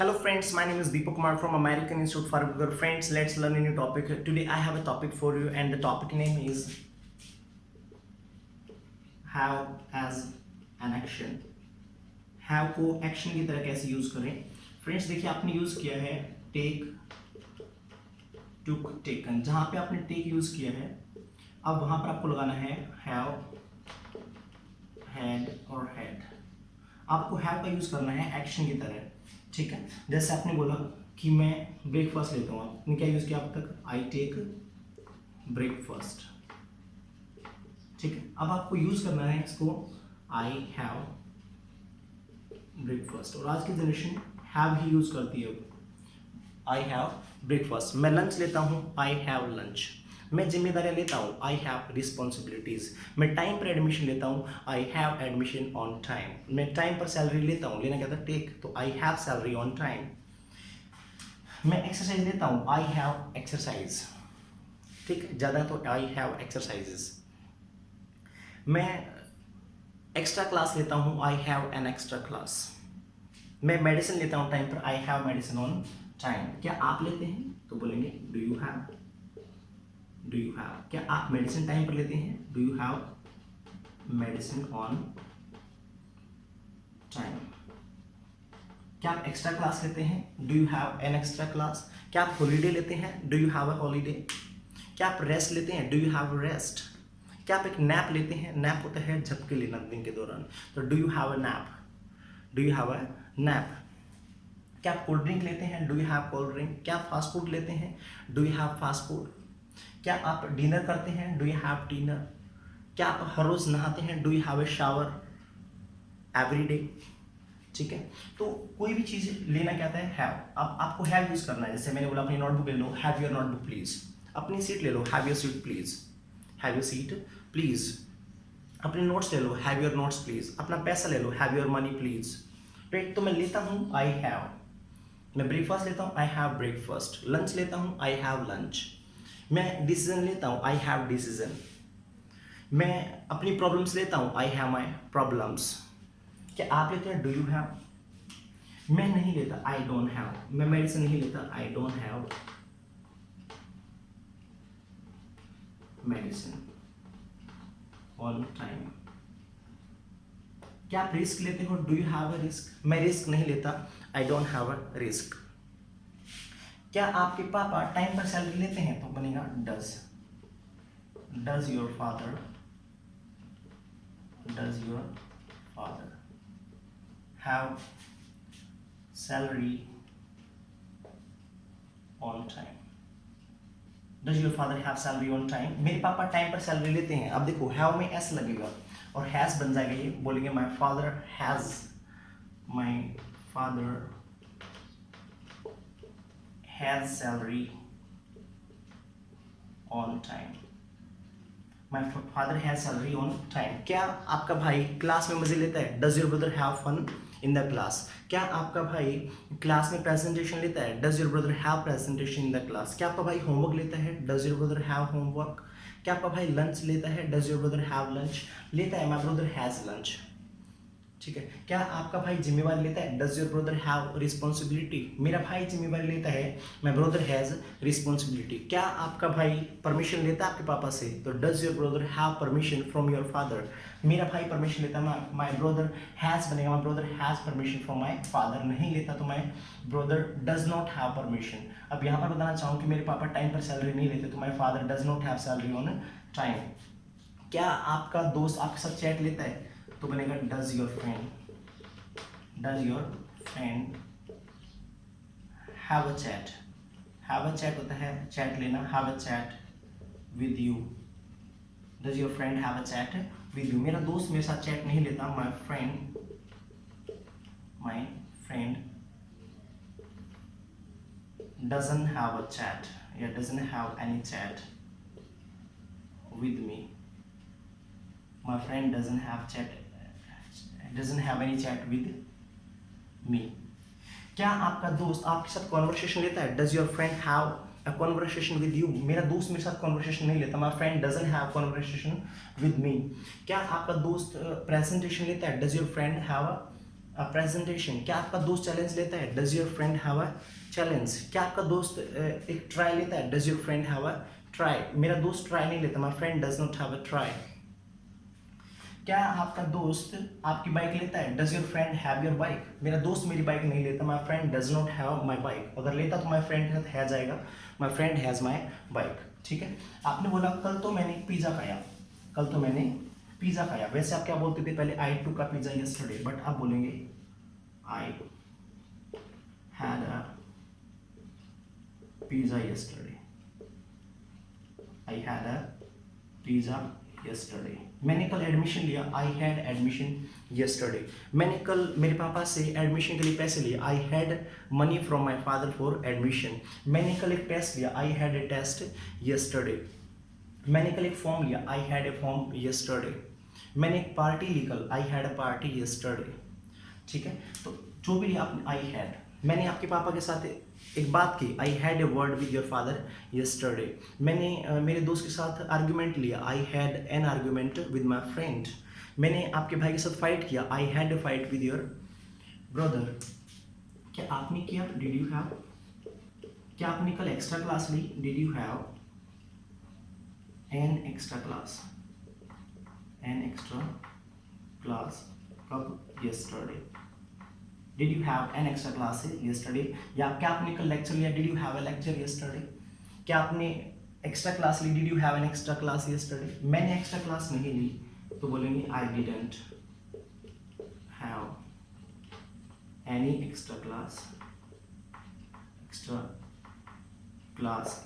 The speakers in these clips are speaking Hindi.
Hello friends, my name is Deepak Kumar from American Institute for Google. Friends, let's learn a new topic. Today I have a topic for you and the topic name is have as an action. have को action की तरह कैसे यूज करें? फ्रेंड्स देखिए आपने यूज किया है take, took, taken. जहां पे आपने take यूज किया है अब वहां पर आपको लगाना है have, had और had. आपको have का यूज करना है एक्शन की तरह, ठीक है। जैसे आपने बोला कि मैं ब्रेकफास्ट लेता हूँ, आपने क्या यूज किया अब तक? आई टेक ब्रेकफास्ट, ठीक है। अब आपको यूज करना है इसको आई हैव ब्रेकफास्ट, और आज की जनरेशन हैव ही यूज करती है। I have breakfast. मैं लंच लेता हूँ, आई हैव लंच। मैं जिम्मेदारियां लेता हूँ, आई हैव रिस्पॉन्सिबिलिटीज। मैं टाइम पर एडमिशन लेता हूँ, I have admission on time. मैं टाइम पर सैलरी लेता हूँ, लेना क्या था? टेक, तो I have salary on time. मैं एक्सरसाइज लेता हूँ, आई हैव एक्सरसाइज, ठीक है, ज़्यादा तो आई हैव एक्सरसाइजेस। मैं एक्स्ट्रा क्लास लेता हूँ, I have an extra class. मैं मेडिसिन लेता हूँ टाइम पर, I have medicine on time. क्या आप लेते हैं? तो बोलेंगे do you have. Do you have. क्या आप मेडिसिन टाइम पर लेते हैं? Do you have medicine on time. क्या आप एक्स्ट्रा क्लास लेते हैं? Do you have an extra class. क्या आप हॉलीडे लेते हैं? Do you have a holiday. क्या आप रेस्ट लेते हैं? Do you have rest. क्या आप एक नैप लेते हैं? नैप होता है झपके लेना दिन के दौरान, तो do you have a nap. Do you have a nap. क्या आप कोल्ड ड्रिंक लेते हैं? Do you have cold drink. क्या आप फास्ट फूड लेते हैं? Do you have fast food. क्या आप डिनर करते हैं? Do you have dinner. क्या आप हर रोज नहाते हैं? Do you have a shower every day, ठीक है। तो कोई भी चीज लेना क्या आता है? हैव। अब आपको हैव यूज करना है। जैसे मैंने बोला अपनी नोटबुक ले लो, हैव योर नोटबुक प्लीज। अपनी सीट ले लो, have your seat please. Have your seat please. अपने नोट्स ले लो, हैव योर नोट्स प्लीज। अपना पैसा ले लो, have your money please. Right, तो मैं लेता हूँ आई हैव। मैं ब्रेकफास्ट लेता हूँ, आई हैव ब्रेकफास्ट। लंच लेता हूँ, आई हैव लंच। मैं डिसीजन लेता हूँ, आई हैव डिसीजन। मैं अपनी प्रॉब्लम्स लेता हूँ, आई हैव माई प्रॉब्लम्स। क्या आप लेते हैं? Do you have. मैं नहीं लेता, आई डोंट हैव। मैं मेडिसिन नहीं लेता, I don't have medicine on time. क्या आप रिस्क लेते हो? Do you have a risk. मैं रिस्क नहीं लेता, I don't have a risk. क्या आपके पापा टाइम पर सैलरी लेते हैं? तो बनेगा does. Does your father. Does your father have salary on time. Does your father have salary on time. मेरे पापा टाइम पर सैलरी लेते हैं। अब देखो हैव में एस लगेगा और हैज बन जाएगा, ये बोलेंगे my father has. My father has salary on time. My father has salary on time. क्या आपका भाई क्लास में मजे लेता है? Does your brother have fun in the class. क्या आपका भाई क्लास में प्रेजेंटेशन लेता है? Does your brother have presentation in the class. क्या आपका भाई होमवर्क लेता है? Does your brother have homework. क्या आपका भाई लंच लेता है? Does your brother have lunch. लेता है, माय ब्रदर हैज लंच, ठीक है। क्या आपका भाई जिम्मेवारी लेता है? Does your brother have responsibility. मेरा भाई जिम्मेवारी लेता है, माय ब्रदर हैज रिस्पॉन्सिबिलिटी। क्या आपका भाई परमिशन लेता है आपके पापा से? तो does your brother have permission from your father. मेरा भाई परमिशन लेता है, माय ब्रदर हैज बनेगा, my brother has permission from my father. नहीं लेता तो my brother does not have permission. अब यहाँ पर बताना चाहूँ कि मेरे पापा टाइम पर सैलरी नहीं लेते, तो my father does not have salary on time. क्या आपका दोस्त आपके साथ चैट लेता है? तो बनेगा does your friend. Does your friend have a chat. Have a chat होता है चैट लेना, have a chat with you. Does your friend have a chat with you. मेरा दोस्त मेरे साथ चैट नहीं लेता, my friend doesn't have a chat या doesn't have any chat with me. My friend doesn't have any chat with me. क्या आपका दोस्त आपके साथ कॉन्वर्सेशन लेता है? Does your friend have a conversation with you? मेरा दोस्त मेरे साथ कॉन्वर्सेशन नहीं लेता, my friend doesn't have conversation with me. क्या आपका दोस्त प्रेजेंटेशन लेता है? Does your friend have presentation, क्या आपका दोस्त चैलेंज लेता है? Does your friend have a challenge? क्या आपका दोस्त एक ट्राई लेता है? Does your friend have a try? मेरा दोस्त ट्राई नहीं लेता, my friend does not have a try. क्या आपका दोस्त आपकी बाइक लेता है? Does your friend have your bike? मेरा दोस्त मेरी बाइक नहीं लेता, my friend does not have my bike. अगर लेता तो माई फ्रेंड के साथ है जाएगा, my friend has my bike. ठीक है, आपने बोला कल तो मैंने पिज़्ज़ा खाया, कल तो मैंने पिज़्ज़ा खाया। वैसे आप क्या बोलते थे पहले? आई टू का पिज़्ज़ा यस्टरडे, बट आप बोलेंगे आई had a pizza yesterday, I had a pizza yesterday. मैंने कल एडमिशन लिया, आई हैड एडमिशन यस्टरडे। मैंने कल मेरे पापा से एडमिशन के लिए पैसे लिए, I had money from my father for admission. मैंने कल एक टेस्ट लिया, I had a test yesterday. मैंने कल एक फॉर्म लिया, I had a form yesterday. मैंने एक पार्टी ली कल, I had a party yesterday. ठीक है, तो जो भी आपने आई हैड, मैंने आपके पापा के साथ एक बात की, I had a word with your father yesterday. मैंने मेरे दोस्त के साथ आर्ग्यूमेंट लिया, I had an argument with my friend. मैंने आपके भाई के साथ फाइट किया, I had a fight with your brother. क्या आपने किया? Did you have? क्या आपने कल एक्स्ट्रा क्लास ली? Did you have an extra class? An extra class कब? Yesterday. Did you have an extra class yesterday? या क्या आपने कल लेक्चर लिया? Did you have a lecture yesterday? क्या आपने एक्स्ट्रा क्लास ली? Did you have an extra class yesterday? मैंने एक्स्ट्रा क्लास नहीं ली, तो बोलेंगे I didn't have any extra class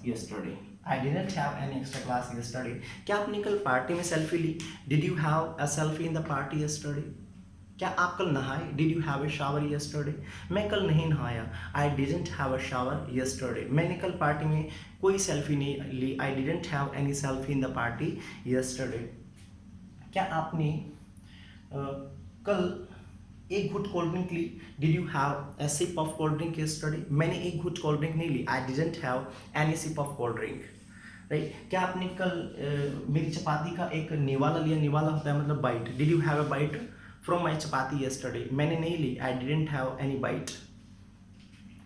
yesterday. I didn't have any extra class yesterday. क्या आपने कल पार्टी में सेल्फी ली? Did you have a selfie in the party yesterday? क्या आप कल नहाए? Did you have a shower yesterday? मैं कल नहीं नहाया, I didn't have a shower yesterday. मैंने कल पार्टी में कोई सेल्फी नहीं ली, I didn't have any selfie in the party yesterday. क्या आपने कल एक घुट कोल्ड ड्रिंक ली? Did you have a sip of cold drink yesterday? मैंने एक घुट कोल्ड ड्रिंक नहीं ली, I didn't have any sip of cold drink. Right, क्या आपने कल मेरी चपाती का एक निवाला लिया? निवाला होता है मतलब bite. Did you have a bite from my chapati yesterday? मैंने नहीं ली, I didn't have any bite.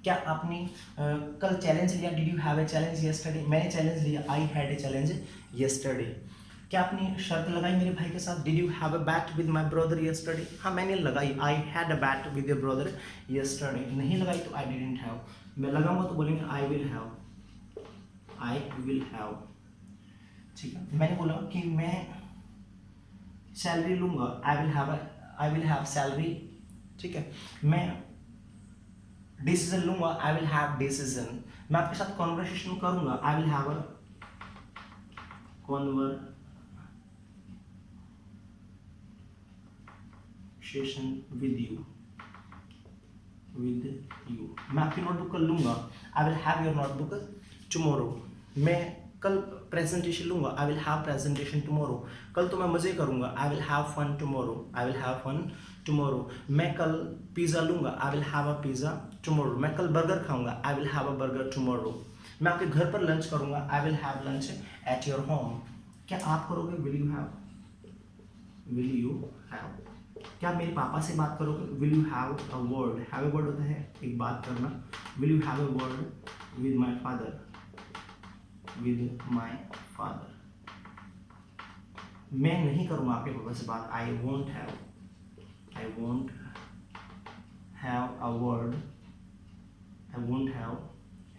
क्या आपने कल चैलेंज लिया? Did you have a challenge yesterday? मैंने चैलेंज लिया, I had a challenge yesterday. क्या आपने शर्त लगाई मेरे भाई के साथ? Did you have a bet with my brother yesterday? हाँ मैंने लगाई, I had a bet with your brother yesterday. नहीं लगाई तो आई डिडंट हैव। मैं लगाऊंगा तो बोलेंगे आई will have, I will have. ठीक है, मैंने बोला कि मैं सैलरी लूंगा, आई विल हैव सैलरी। ठीक है, मैं डिसीजन लूंगा, आई विल हैव डिसीजन। मैं आपके साथ कॉन्वर्सेशन करूंगा, I will have a conversation with you. मैं आपकी नोटबुक कल लूंगा, I will have your notebook tomorrow. मैं कल प्रेजेंटेशन लूंगा, I will have presentation tomorrow. कल तो मैं मजे करूंगा, I will have fun tomorrow, I will have fun tomorrow. मैं कल पिज़्ज़ा लूंगा, I will have a pizza tomorrow. मैं कल बर्गर खाऊंगा, I will have a burger tomorrow. मैं आपके घर पर लंच करूंगा, I will have lunch at your home. क्या आप करोगे? Will you have, will you have. क्या मेरे पापा से बात करोगे? Will you have a word. Have a word होता है एक बात करना। Will you have A word with my father, with my father. मैं नहीं करूंगा आपके पापा से बात, आई won't have, I won't have a word, I won't have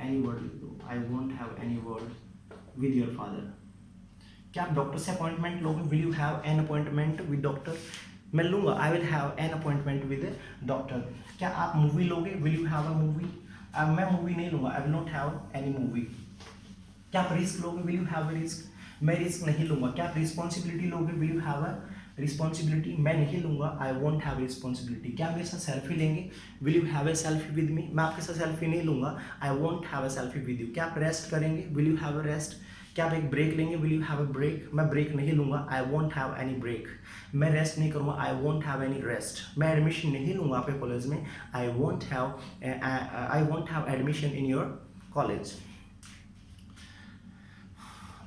any word with you, I won't have any word with your father. क्या आप डॉक्टर से अपॉइंटमेंट लोगे? Will you have an appointment with doctor? मैं लूंगा, I will have an appointment with doctor. क्या आप मूवी लोगे? Will you have a movie? मैं मूवी नहीं लूंगा, I will not have any movie. क्या आप रिस्क लोगे? Will you have risk? मैं रिस्क नहीं लूंगा। क्या आप रिस्पॉन्सिबिलिटी लोगे? Will you have a responsibility? मैं नहीं लूंगा, आई वोंट हैव रिस्पॉन्सिबिलिटी। क्या मेरे साथ सेल्फी लेंगे? Will you have a selfie with me? मैं आपके साथ सेल्फी नहीं लूंगा, I won't have a selfie with you. क्या आप रेस्ट करेंगे? Will you have a rest? क्या आप एक ब्रेक लेंगे? Will you have a break? मैं ब्रेक नहीं लूंगा, I won't have any break. मैं रेस्ट नहीं करूंगा, I won't have any rest. मैं एडमिशन नहीं लूंगा आपके कॉलेज में, I won't have admission in your college.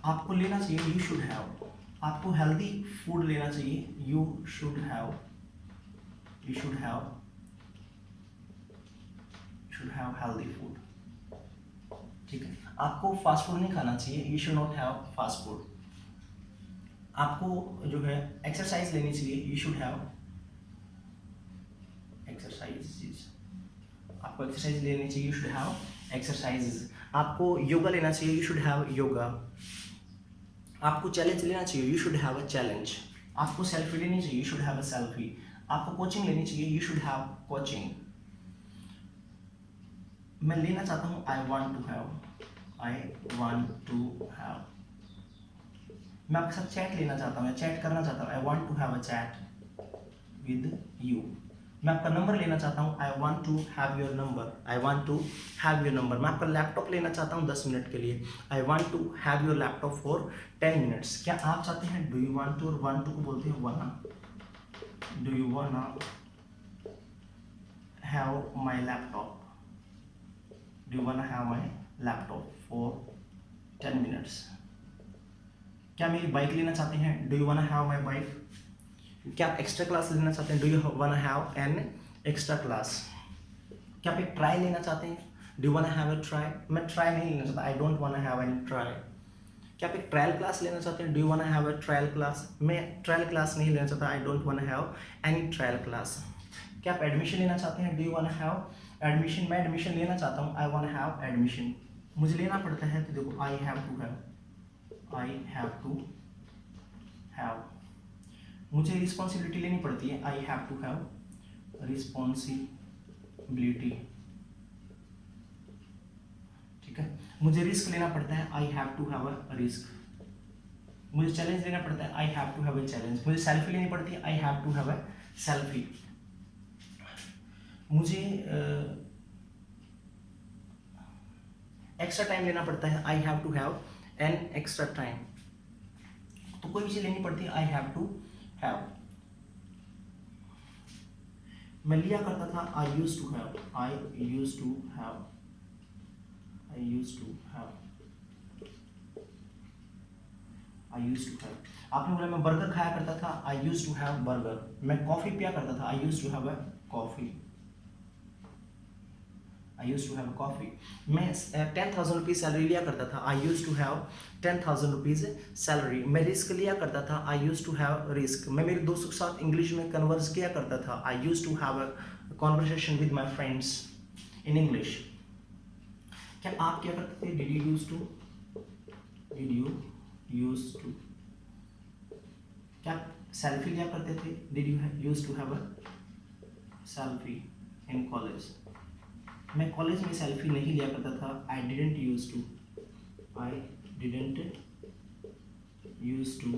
आपको लेना चाहिए, यू शुड हैव। आपको हेल्दी फूड लेना चाहिए, you should have, you should have should have healthy food, ठीक है। आपको फास्ट फूड नहीं खाना चाहिए, you should not have fast food. आपको जो है एक्सरसाइज लेनी चाहिए, यू शुड हैव एक्सरसाइजेज। आपको एक्सरसाइज लेनी चाहिए, यू शुड हैव एक्सरसाइजेज। आपको योगा लेना चाहिए, यू शुड हैव योगा। आपको चैलेंज लेना चाहिए, you should have a challenge. आपको सेल्फी लेनी चाहिए, you should have a selfie. आपको कोचिंग लेनी चाहिए, यू शुड हैव कोचिंग। मैं लेना चाहता हूँ, I want to have, I want to have. मैं आपके साथ चैट लेना चाहता हूँ या चैट करना चाहता हूँ, I want to have a chat with you. मैं आपका नंबर लेना चाहता हूँ, I want to have your number, I want to have your number. मैं आपका लैपटॉप लेना चाहता हूँ 10 मिनट के लिए, I want to have your laptop for 10 minutes. क्या आप चाहते हैं, डू यू वांट टू, और वांट टू को बोलते हैं wanna, do you wanna have my laptop, do you wanna have my laptop for 10 minutes. क्या मेरी बाइक लेना चाहते हैं, do you wanna have my bike. क्या आप एक्स्ट्रा क्लास लेना चाहते हैं, do you wanna have an extra class. क्या आप एक ट्राई लेना चाहते हैं, do you wanna have a try. मैं ट्राई नहीं लेना चाहता, आई डोंट वाना हैव एनी ट्राई। क्या आप एक ट्रायल क्लास लेना चाहते हैं, do you wanna have a trial class. मैं ट्रायल क्लास नहीं लेना चाहता, आई डोंट वाना हैव एनी ट्रायल क्लास। क्या आप एडमिशन लेना चाहते हैं, do you wanna have admission. मैं एडमिशन लेना चाहता हूँ, आई वाना हैव एडमिशन। मुझे लेना पड़ता है, तो देखो I have to have, I have to have. मुझे रिस्पॉन्सिबिलिटी लेनी पड़ती है, I have to have responsibility, ठीक है। मुझे रिस्क लेना पड़ता है, I have to have a risk. मुझे चैलेंज लेना पड़ता है, I have to have a challenge. मुझे सेल्फी लेनी पड़ती है, I have to have a selfie. मुझे एक्स्ट्रा टाइम लेना पड़ता है, I have to have an extra time. तो कोई भी चीज लेनी पड़ती है, आई हैव टू हैव। मैं लिया करता था, I used to have, I used to have, I used to have, I used to have. आपने बोला मैं बर्गर खाया करता था, I used to have burger. मैं कॉफी पिया करता था, I used to have a coffee, I used to have a coffee. मैं 10,000 रुपीज सैलरी लिया करता था, I used to have 10,000 rupees salary. मैं रिस्क लिया करता था, I used to have risk. मैं मेरे दोस्तों के साथ इंग्लिश में कन्वर्स किया करता था, I used to have a conversation with my friends in English. क्या आप क्या करते थे, did you use to, did you use to. क्या सेल्फी लिया करते थे, did you use to have a selfie in college. मैं कॉलेज में सेल्फी नहीं लिया करता था, I didn't use to, I didn't use to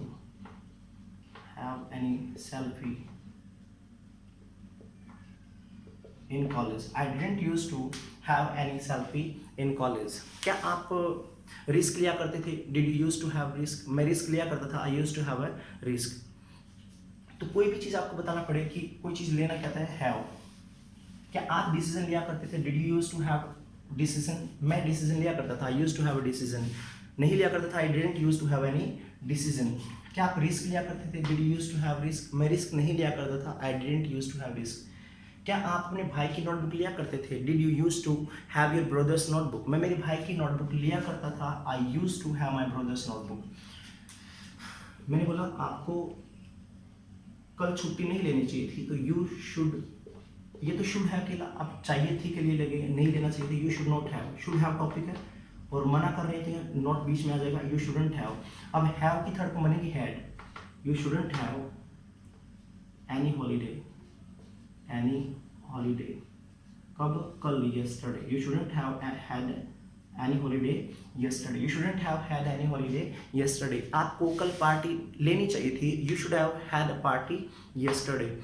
have any selfie in college, I didn't use to have any selfie in college. क्या आप रिस्क लिया करते थे, did you use to have risk. मैं रिस्क लिया करता था, I use to have a risk. तो कोई भी चीज़ आपको बताना पड़े कि कोई चीज़ लेना कहता है हैव। क्या आप डिसीजन लिया करते थे, did you use to have decision. मैं डिसीजन लिया करता था, I use to have a decision. नहीं लिया करता था, I didn't use to have any decision. क्या आप रिस्क लिया करते थे, did you use to have risk. मैं रिस्क नहीं लिया करता था, I didn't use to have risk. क्या आप अपने भाई की नोटबुक लिया करते थे, did you use to have your brother's notebook. मैं मेरे भाई की नोटबुक लिया करता था, I use to have my brother's notebook. मैंने बोला आपको कल छुट्टी नहीं लेनी चाहिए थी, तो यू शुड, ये तो शुड हैव के आप चाहिए थी के लिए लगे, नहीं लेना चाहिए था, you should not have. Should have topic है और मना कर रहे थे, नॉट बीच में आ जाएगा, यू शुडंट हैव। अब हैव की थर्ड को बनेगी had, you shouldn't have any holiday, any holiday. कब, कल, yesterday. You shouldn't have had any holiday yesterday, you shouldn't have had any holiday yesterday. आपको कल पार्टी लेनी चाहिए थी, you should have had a party yesterday.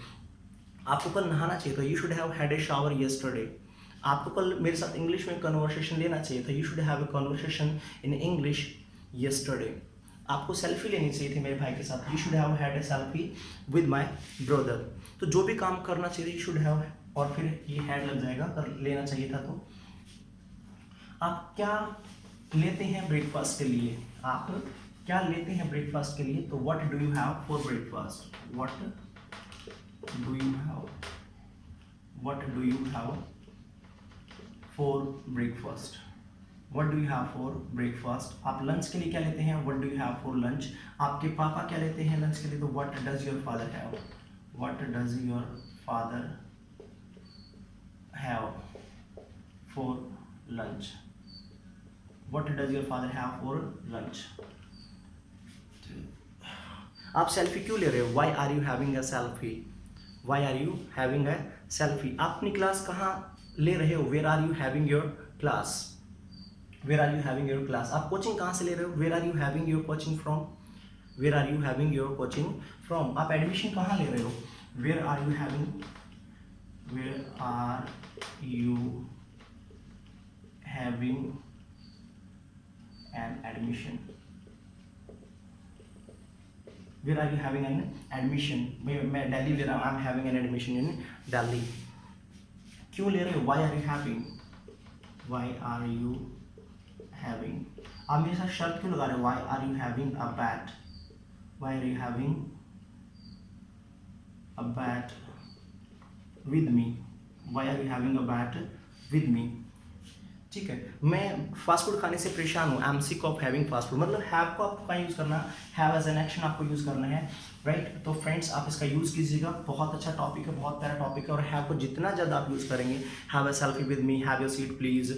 आपको कल नहाना चाहिए था, you should have had a shower yesterday. आपको कल मेरे साथ इंग्लिश में कन्वर्सेशन लेना चाहिए था, you should have a conversation in English yesterday. आपको सेल्फी लेनी चाहिए थी मेरे भाई के साथ, you should have had a selfie with my brother. तो जो भी काम करना चाहिए यू शुड हैव, और फिर ये हैड लग जाएगा, कर लेना चाहिए था। तो आप क्या लेते हैं ब्रेकफास्ट के लिए, आप क्या लेते हैं ब्रेकफास्ट के लिए, तो what do you have for breakfast, what do you have, what do you have for breakfast, what do you have for breakfast. आप लंच के लिए क्या लेते हैं, what do you have for lunch. आपके पापा क्या लेते हैं लंच के लिए, तो what does your father have, what does your father have for lunch, what does your father have for lunch. आप सेल्फी क्यों ले रहे हो, why are you having a selfie, why are you having a selfie. आप अपनी क्लास कहाँ ले रहे हो, where are you having your class, where are you having your class. आप कोचिंग कहाँ से ले रहे हो, where are you having your coaching from, where are you having your coaching from. आप एडमिशन कहाँ ले रहे हो, where are you having, where are you having an admission, where are you having an admission. मैं दिल्ली ले रहा हूँ, I am having an admission in Delhi. क्यों ले रहे हो, why are you having, why are you having. आप मेरे साथ शर्त क्यों लगा रहे हो, why are you having a bet, why are you having a bet with me, why are you having a bet with me. ठीक है, मैं फास्ट फूड खाने से परेशान हूँ, I am sick of having fast food. मतलब हैव को आपको कहाँ यूज़ करना है, हैव एज एन एक्शन आपको यूज़ करना है, राइट। तो फ्रेंड्स आप इसका यूज़ कीजिएगा, बहुत अच्छा टॉपिक है, बहुत प्यारा टॉपिक है। और हैव को जितना ज़्यादा आप यूज़ करेंगे, have a selfie with me, have your seat please,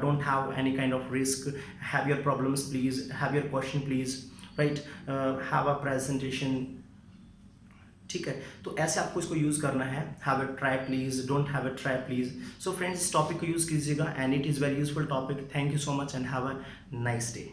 don't have any kind of risk, have your problems please, have your question please, right, have a presentation. ठीक है, तो ऐसे आपको इसको यूज़ करना है, have a try please, don't have a try please. So friends इस टॉपिक को यूज़ कीजिएगा and it is very useful topic. Thank you so much and have a nice day.